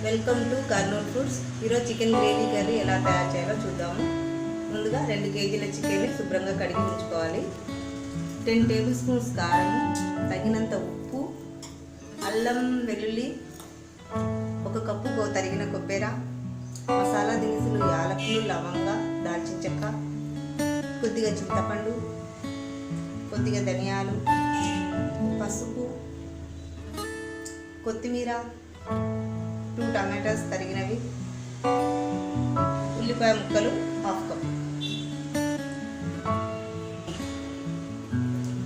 Welcome to Kurnool foods. ఈరోజు chicken gravy curry ఎలా తయారు చేయాలో చూద్దాము. ముందుగా 2 కేజీల చికెన్ శుభ్రంగా కడిగి ఉంచుకోవాలి. 10 టేబుల్ స్పూన్స్ కారం, తగినంత ఉప్పు, అల్లం వెల్లుల్లి, 1 కప్పు తరిగిన కొబ్బెర, మసాలా దినుసులు యాలకులు, లవంగ, దాల్చిన చెక్క, కొద్దిగా చింతపండు, కొద్దిగా ధనియాలు, పసుపు, కొత్తిమీర, 2 టమాటాస్ తరిగినవి, ఉల్లిపాయ ముక్కలు 1/2 కప్.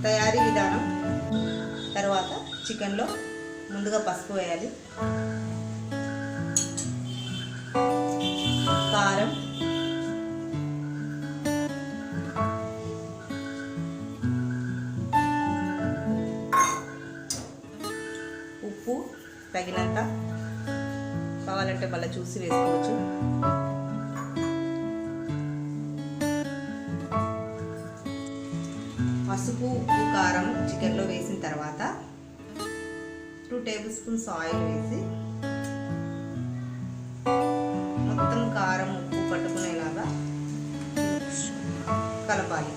తయారీ విధానం. తర్వాత చికెన్లో ముందుగా పసుపు వేయాలి, కారం, ఉప్పు తగినంత, కావాలంటే మళ్ళీ చూసి వేసుకోవచ్చు. పసుపు, ఉప్పు, కారం చికెన్లో వేసిన తర్వాత 2 టేబుల్ స్పూన్స్ ఆయిల్ వేసి మొత్తం కారం ఉప్పు పట్టుకునేలాగా కలపాలి.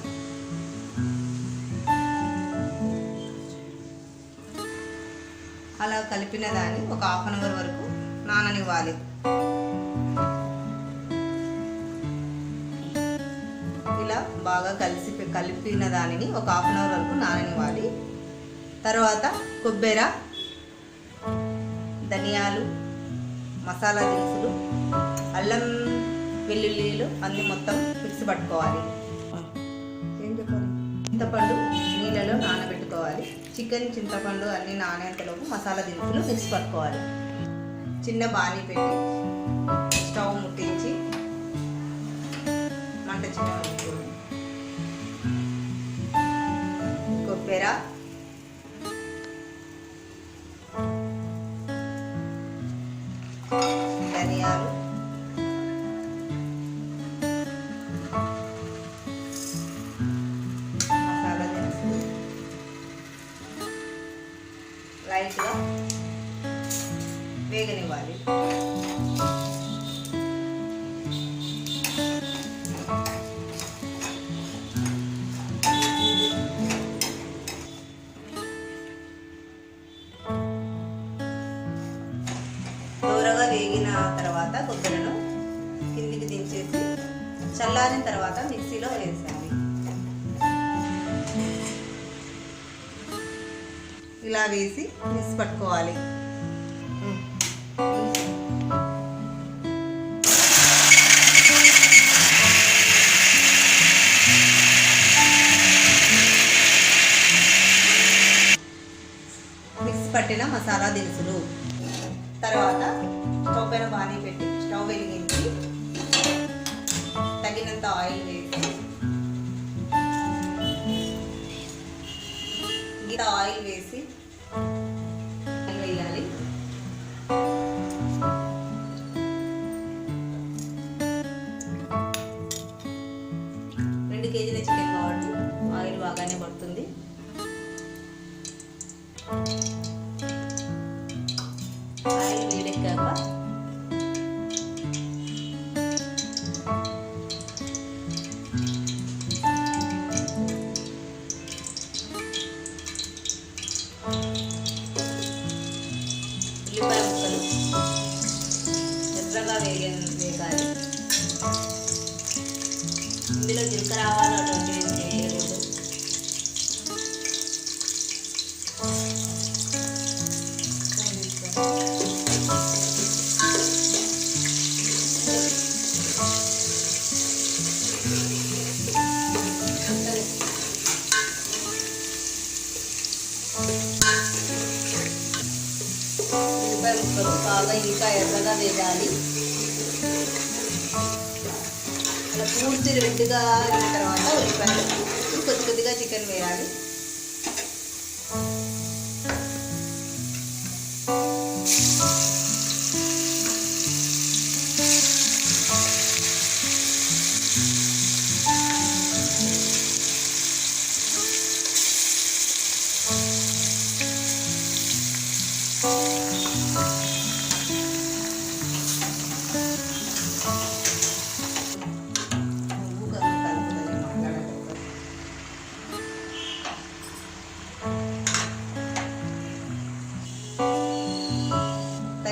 అలా కలిపిన దాన్ని ఒక 1/2 అవర్ వరకు నాననివ్వాలి. ఇలా బాగా కలిపిన దానిని ఒక 1/2 అవర్ వరకు నాననివ్వాలి. తర్వాత కొబ్బెర, ధనియాలు, మసాలా దినుసులు, అల్లం వెల్లుల్లిలు అన్నీ మొత్తం మిక్స్ పట్టుకోవాలి. చింతపండు నీళ్ళలో నానబెట్టుకోవాలి. చికెన్, చింతపండు అన్నీ నానేంతలోపు మసాలా దినుసులు మిక్స్ పట్టుకోవాలి. చిన్న బాణీ పెట్టి స్టవ్ ముట్టించి మంట చిన్న పెట్టుకోవాలి. కొబ్బెర, ధనియాలు, మసాలా దినుసులు లైట్గా వేగనివ్వాలి. దూరగా వేగిన తర్వాత కొబ్బరిను కిందికి దించేసి చల్లారిన తర్వాత మిక్సీలో వేసాలి. ఇలా వేసి మిక్స్ పట్టుకోవాలి. మిక్స్ పట్టిన మసాలా దినుసులు. తర్వాత స్టవ్ పైన బాణీ పెట్టి స్టవ్ వెలిగించి తగినంత ఆయిల్ వేసి ఆయిల్ వేసి వేయాలి. రెండు కేజీల చికెన్ కాబట్టి ఆయిల్ బాగానే పడుతుంది. ఆయిల్ వేడెక్కాక ఉల్లిపాయ ముక్కలు ఎర్రగా వేగాలి. ఇందులో జీలకర్ర ఆవాలు అటువంటివి వేయకూడదు. ఉల్లిపాయ ముక్కలు బాగా ఇంకా ఎర్రగా వేయాలి. అలా పూర్తి రెడ్గా అయిన తర్వాత ఉల్లిపాయలు కొద్దిగా చికెన్ వేయాలి.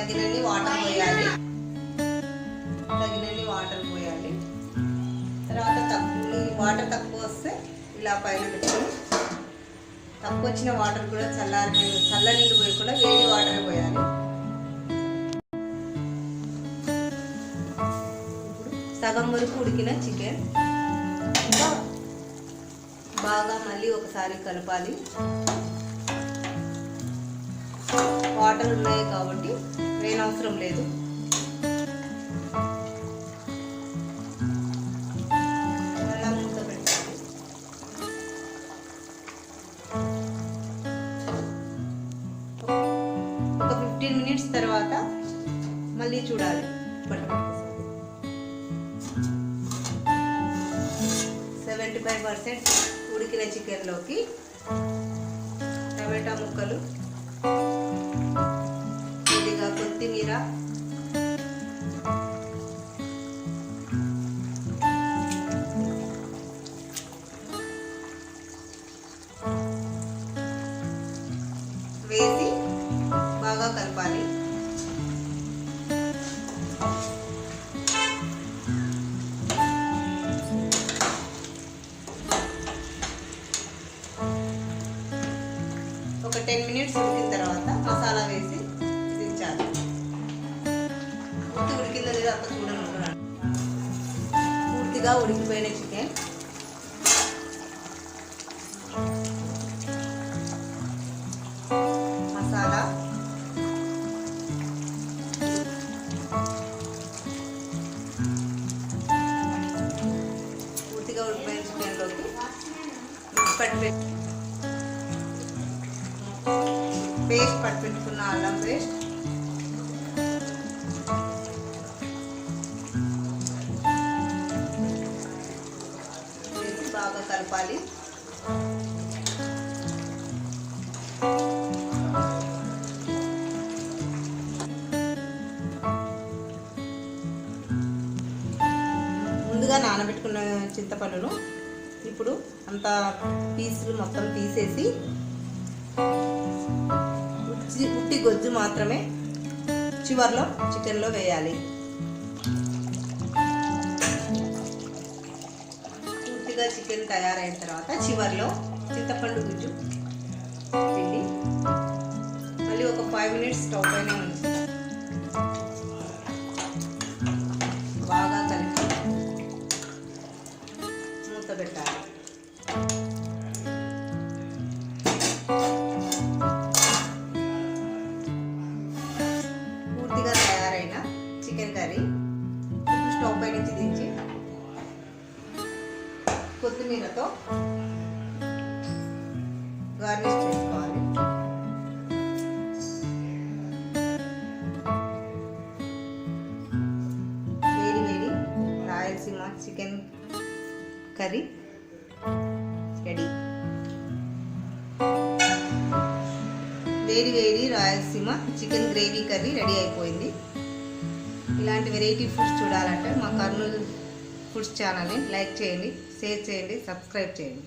తగినన్ని వాటర్ పోయాలి. తగినన్ని వాటర్ పోయాలి. తర్వాత వాటర్ తక్కువ వస్తే ఇలా పైన పెట్టుకొని, తక్కువ వచ్చిన వాటర్ కూడా చల్ల నీళ్ళు పోయకుండా వేడి వాటర్ పోయాలి. సగం వరకు ఉడికిన చికెన్ ఇంకా బాగా మళ్ళీ ఒకసారి కలపాలి. వాటర్ ఉన్నాయి కాబట్టి వేయనవసరం లేదు. అలా మూత పెట్టాలి. ఒక 15 మినిట్స్ తర్వాత మళ్ళీ చూడాలి. 75% ఉడికిన చికెన్లోకి టమాటా ముక్కలు, కొద్దిగా కొత్తిమీర, వేసి బాగా కలపాలి. ఒక 10 మినిట్స్ ఉడికిన తర్వాత మసాలా వేసి దించాలి. పూర్తి ఉడికిందో లేదో అక్కడ చూడండి. పూర్తిగా ఉడికిపోయిన చికెన్ మసాలా, పూర్తిగా ఉడికిపోయిన చికెన్లోకి పేస్ట్ పట్టుకున్న అల్లం పేస్ట్, వేసి బాగా కలపాలి. ముందుగా నానబెట్టుకున్న చింతపండును ఇప్పుడు అంత పీసులు మొత్తం తీసేసి ఉట్టి గొజ్జు మాత్రమే చివర్లో చికెన్లో వేయాలి. పూర్తిగా చికెన్ తయారైన తర్వాత చివర్లో చింతపండు గుజ్జు పిండి మళ్ళీ ఒక 5 మినిట్స్ స్టవ్ పైన ఉంచి బాగా కలిపి మూత పెట్టాలి. పూర్తిగా తయారైన చికెన్ కర్రీ స్టవ్ పై నుంచి దించి కొత్తిమీరతో గార్నిష్ చేసుకోవాలి. వేడి వేడి రాయలసీమ చికెన్ కర్రీ రెడీ. వేడి వేడి Rayalaseema chicken gravy curry ready అయిపోయింది. ఇలాంటి వెరైటీ ఫుడ్స్ చూడాలంటే మా కర్నూలు ఫుడ్స్ ఛానల్ని లైక్ చేయండి, షేర్ చేయండి, సబ్స్క్రైబ్ చేయండి.